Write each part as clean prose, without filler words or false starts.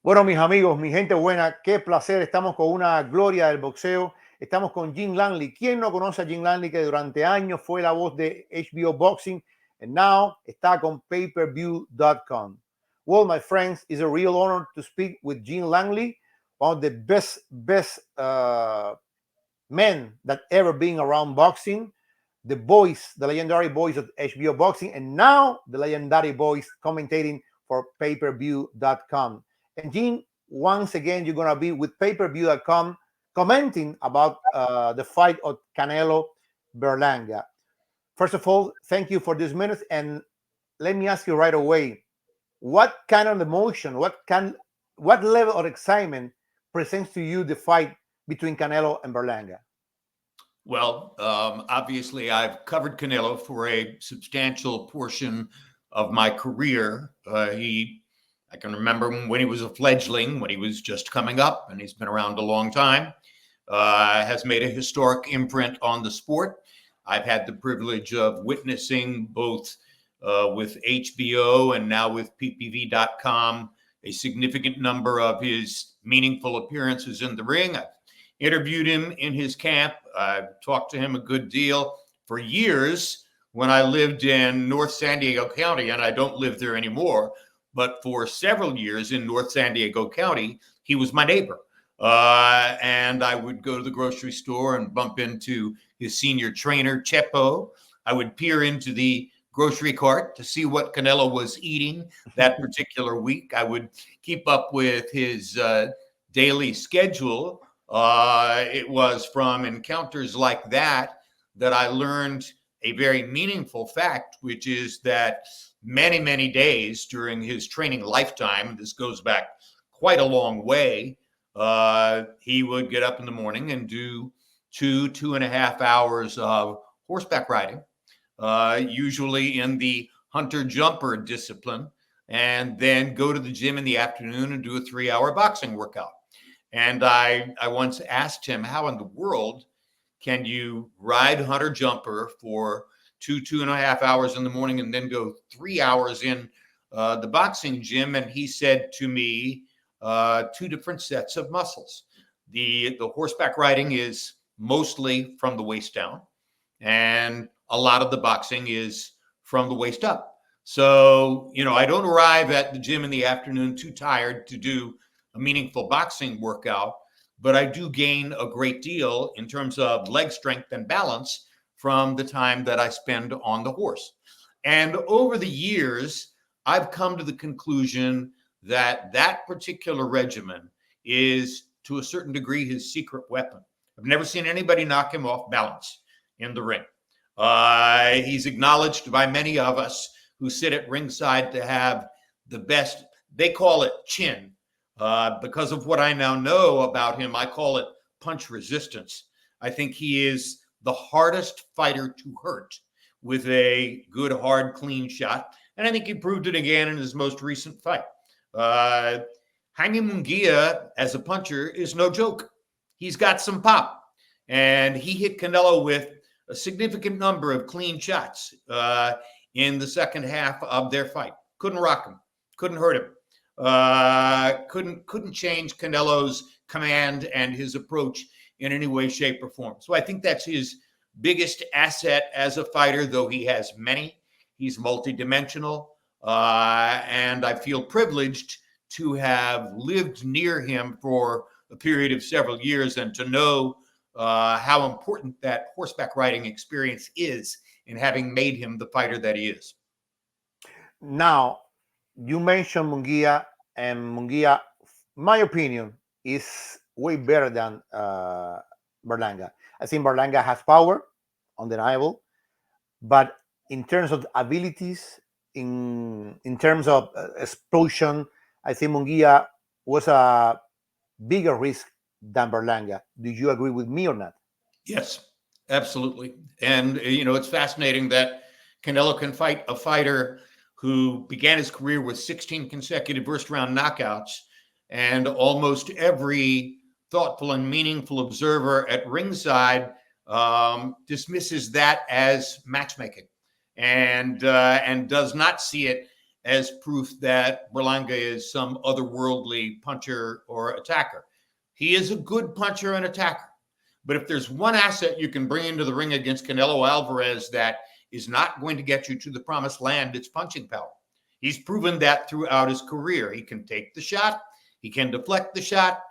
Bueno, mis amigos, mi gente buena, qué placer. Estamos con una gloria del boxeo. Estamos con Jim Langley. ¿Quién no conoce a Jim Langley, que durante años fue la voz de HBO Boxing and now está con payperview.com? Well, my friends, it's a real honor to speak with Jim Langley, one of the best men that ever been around boxing, the voice, the legendary voice of HBO Boxing, and now the legendary voice commentating for payperview.com. And Gene, once again, you're going to be with payperview.com commenting about the fight of Canelo Berlanga. First of all, thank you for this minute. And let me ask you right away, what kind of emotion, what level of excitement presents to you the fight between Canelo and Berlanga? Well, obviously, I've covered Canelo for a substantial portion of my career. I can remember when he was a fledgling, when he was just coming up, and he's been around a long time. Has made a historic imprint on the sport. I've had the privilege of witnessing both with HBO and now with PPV.com a significant number of his meaningful appearances in the ring. I've interviewed him in his camp. I've talked to him a good deal for years when I lived in North San Diego County, and I don't live there anymore. But for several years in North San Diego County, he was my neighbor. And I would go to the grocery store and bump into his senior trainer, Chepo. I would peer into the grocery cart to see what Canelo was eating that particular week. I would keep up with his daily schedule. It was from encounters like that that I learned a very meaningful fact, which is that many days during his training lifetime, this goes back quite a long way, he would get up in the morning and do 2.5 hours of horseback riding, usually in the hunter-jumper discipline, and then go to the gym in the afternoon and do a 3-hour boxing workout. And I once asked him, how in the world can you ride hunter-jumper for 2.5 hours in the morning and then go 3 hours in the boxing gym? And he said to me, 2 different sets of muscles. The horseback riding is mostly from the waist down, and a lot of the boxing is from the waist up. So, I don't arrive at the gym in the afternoon too tired to do a meaningful boxing workout, but I do gain a great deal in terms of leg strength and balance from the time that I spend on the horse. And over the years, I've come to the conclusion that that particular regimen is, to a certain degree, his secret weapon. I've never seen anybody knock him off balance in the ring. He's acknowledged by many of us who sit at ringside to have the best, they call it chin. Because of what I now know about him, I call it punch resistance. I think he is the hardest fighter to hurt with a good, hard, clean shot. And I think he proved it again in his most recent fight. Jaime Munguia, as a puncher, is no joke. He's got some pop. And he hit Canelo with a significant number of clean shots in the second half of their fight. Couldn't rock him. Couldn't hurt him. Couldn't change Canelo's command and his approach in any way, shape, or form. So I think that's his biggest asset as a fighter, though he has many. He's multidimensional, and I feel privileged to have lived near him for a period of several years and to know how important that horseback riding experience is in having made him the fighter that he is. Now, you mentioned Munguia, and Munguia, my opinion, is way better than Berlanga. I think Berlanga has power, undeniable, but in terms of abilities, in terms of explosion, I think Munguia was a bigger risk than Berlanga. Do you agree with me or not? Yes, absolutely. And, it's fascinating that Canelo can fight a fighter who began his career with 16 consecutive first-round knockouts, and almost every thoughtful and meaningful observer at ringside dismisses that as matchmaking and does not see it as proof that Berlanga is some otherworldly puncher or attacker. He is a good puncher and attacker. But if there's one asset you can bring into the ring against Canelo Álvarez that is not going to get you to the promised land, it's punching power. He's proven that throughout his career. He can take the shot. He can deflect the shot.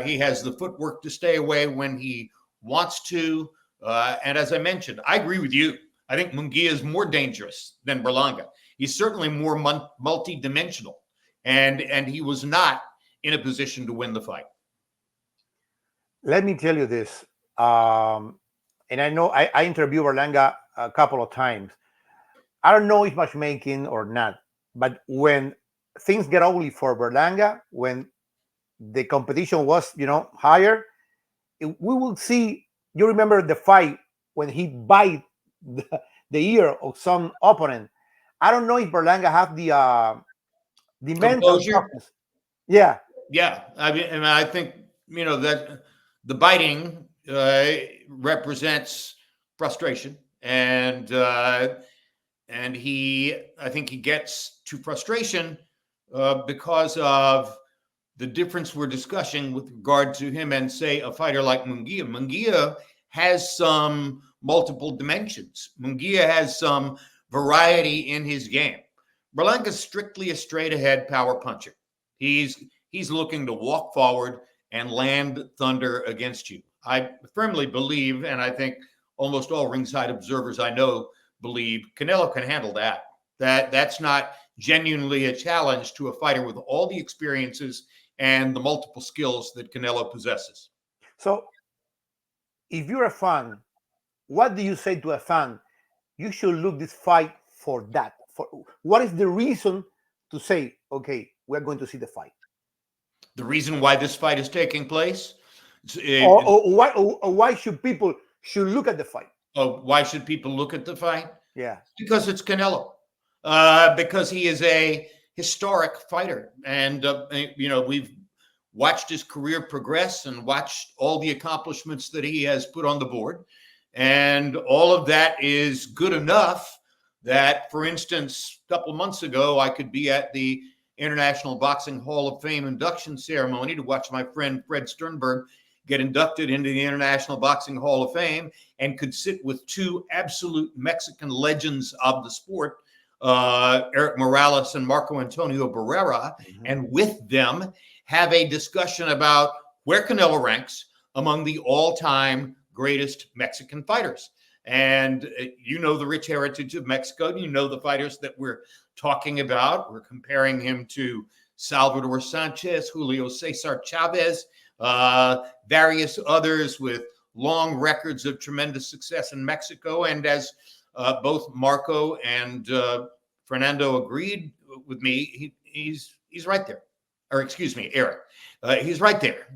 He has the footwork to stay away when he wants to. And as I mentioned, I agree with you. I think Munguia is more dangerous than Berlanga. He's certainly more multi-dimensional. And he was not in a position to win the fight. Let me tell you this. And I know I interviewed Berlanga a couple of times. I don't know if matchmaking or not, but when things get ugly for Berlanga, when the competition was, higher, we will see. You remember the fight when he bite the ear of some opponent. I don't know if Berlanga have the mental toughness. Yeah. I mean, and I think that the biting represents frustration, and I think he gets to frustration because of the difference we're discussing with regard to him and, say, a fighter like Munguia. Munguia has some multiple dimensions. Munguia has some variety in his game. Berlanga's strictly a straight-ahead power puncher. He's looking to walk forward and land thunder against you. I firmly believe, and I think almost all ringside observers I know believe, Canelo can handle that. That's not genuinely a challenge to a fighter with all the experiences and the multiple skills that Canelo possesses. So, if you're a fan, what do you say to a fan? You should look this fight for that. For what is the reason to say, okay, we're going to see the fight? The reason why this fight is taking place? Or why should people look at the fight? Why should people look at the fight? Yeah. Because it's Canelo. Because he is a historic fighter. And, we've watched his career progress and watched all the accomplishments that he has put on the board. And all of that is good enough that, for instance, a couple months ago, I could be at the International Boxing Hall of Fame induction ceremony to watch my friend Fred Sternberg get inducted into the International Boxing Hall of Fame, and could sit with two absolute Mexican legends of the sport, Eric Morales and Marco Antonio Barrera, and with them have a discussion about where Canelo ranks among the all-time greatest Mexican fighters. And the rich heritage of Mexico. The fighters that we're talking about. We're comparing him to Salvador Sanchez, Julio Cesar Chavez, various others with long records of tremendous success in Mexico. And as both Marco and Fernando agreed with me, he's right there. Or excuse me, Eric. He's right there.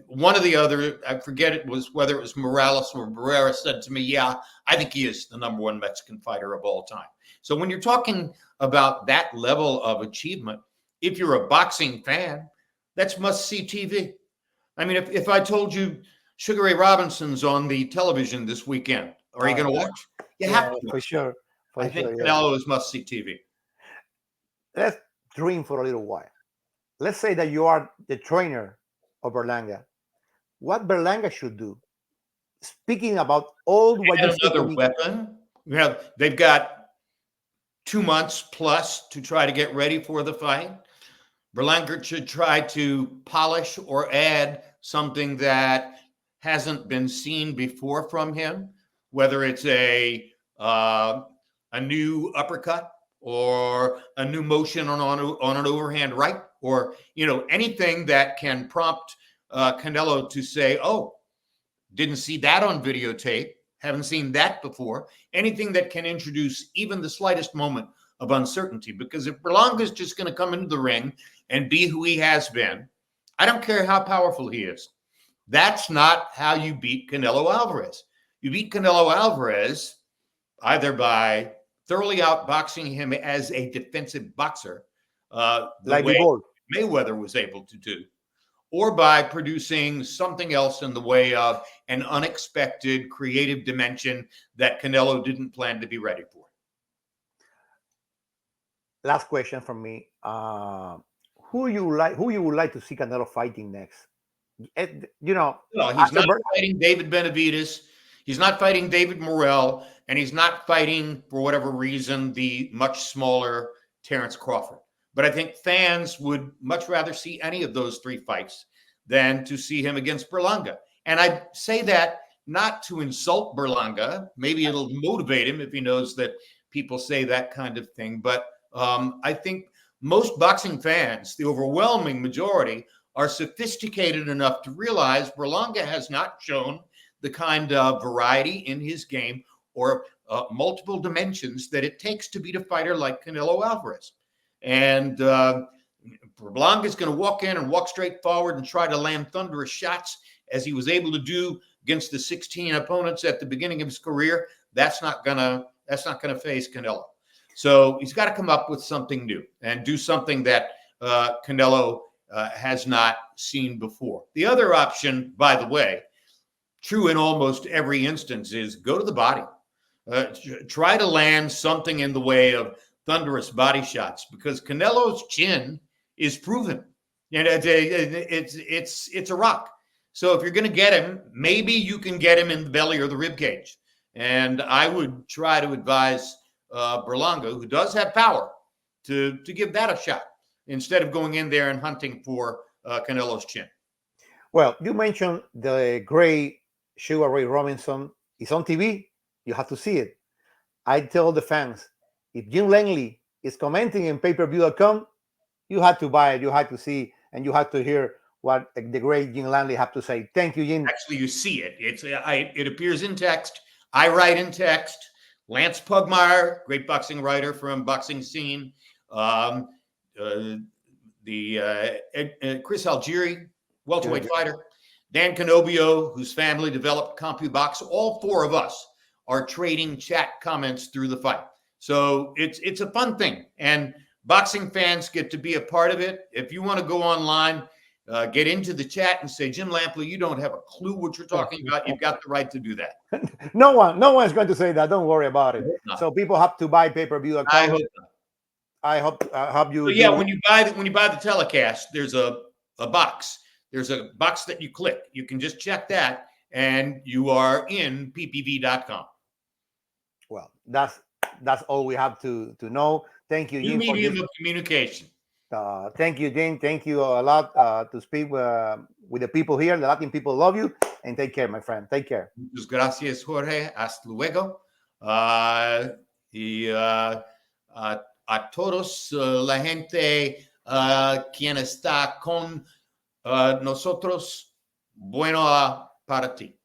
One of the other, I forget whether it was Morales or Barrera, said to me, yeah, I think he is the number one Mexican fighter of all time. So when you're talking about that level of achievement, if you're a boxing fan, that's must-see TV. I mean, if I told you Sugar Ray Robinson's on the television this weekend, are you going to watch? You have to. For sure. I think Canelo is must-see TV. Let's dream for a little while. Let's say that you are the trainer of Berlanga. What Berlanga should do, speaking about all what you another weapon. They've got 2 months plus to try to get ready for the fight. Berlanga should try to polish or add something that hasn't been seen before from him, whether it's a new uppercut or a new motion on an overhand right, or anything that can prompt Canelo to say, oh, didn't see that on videotape, haven't seen that before. Anything that can introduce even the slightest moment of uncertainty. Because if Berlanga is just going to come into the ring and be who he has been, I don't care how powerful he is. That's not how you beat Canelo Álvarez. You beat Canelo Álvarez either by thoroughly outboxing him as a defensive boxer, the way Mayweather was able to do, or by producing something else in the way of an unexpected creative dimension that Canelo didn't plan to be ready for. last question from me. Who you would like to see Canelo fighting next? You know, Well, he's after not fighting David Benavidez. He's not fighting David Morrell, and he's not fighting, for whatever reason, the much smaller Terrence Crawford. But I think fans would much rather see any of those three fights than to see him against Berlanga. And I say that not to insult Berlanga. Maybe it'll motivate him if he knows that people say that kind of thing. But I think most boxing fans, the overwhelming majority, are sophisticated enough to realize Berlanga has not shown the kind of variety in his game or multiple dimensions that it takes to beat a fighter like Canelo Álvarez. And Berlanga is going to walk in and walk straight forward and try to land thunderous shots as he was able to do against the 16 opponents at the beginning of his career. That's not gonna faze Canelo. So he's got to come up with something new and do something that Canelo has not seen before. The other option, by the way, true in almost every instance, is go to the body. Try to land something in the way of thunderous body shots, because Canelo's chin is proven. And it's a rock. So if you're going to get him, maybe you can get him in the belly or the rib cage. And I would try to advise Berlanga, who does have power, to give that a shot instead of going in there and hunting for Canelo's chin. Well, you mentioned the great Sugar Ray Robinson. It's on TV. You have to see it. I tell the fans, if Jim Langley is commenting in pay-per-view.com, you have to buy it. You have to see, and you have to hear what the great Jim Langley have to say. Thank you, Jim. Actually, you see it. It appears in text. I write in text. Lance Pugmire, great boxing writer from Boxing Scene. Chris Algieri, welterweight fighter. Dan Canobio, whose family developed CompuBox. All four of us are trading chat comments through the fight. So it's a fun thing. And boxing fans get to be a part of it. If you want to go online, get into the chat and say, Jim Lampley, you don't have a clue what you're talking about. You've got the right to do that. No one is going to say that. Don't worry about it. So people have to buy pay-per-view. I hope you. So yeah, when you buy the telecast, there's a box. There's a box that you click. You can just check that, and you are in ppv.com. Well, that's all we have to know. Thank you, Jim. New medium of communication. Thank you, Jim. Thank you a lot to speak with the people here. The Latin people love you, and take care, my friend. Take care. Muchas gracias, Jorge. Hasta luego. A todos la gente quien está con nosotros, bueno para ti.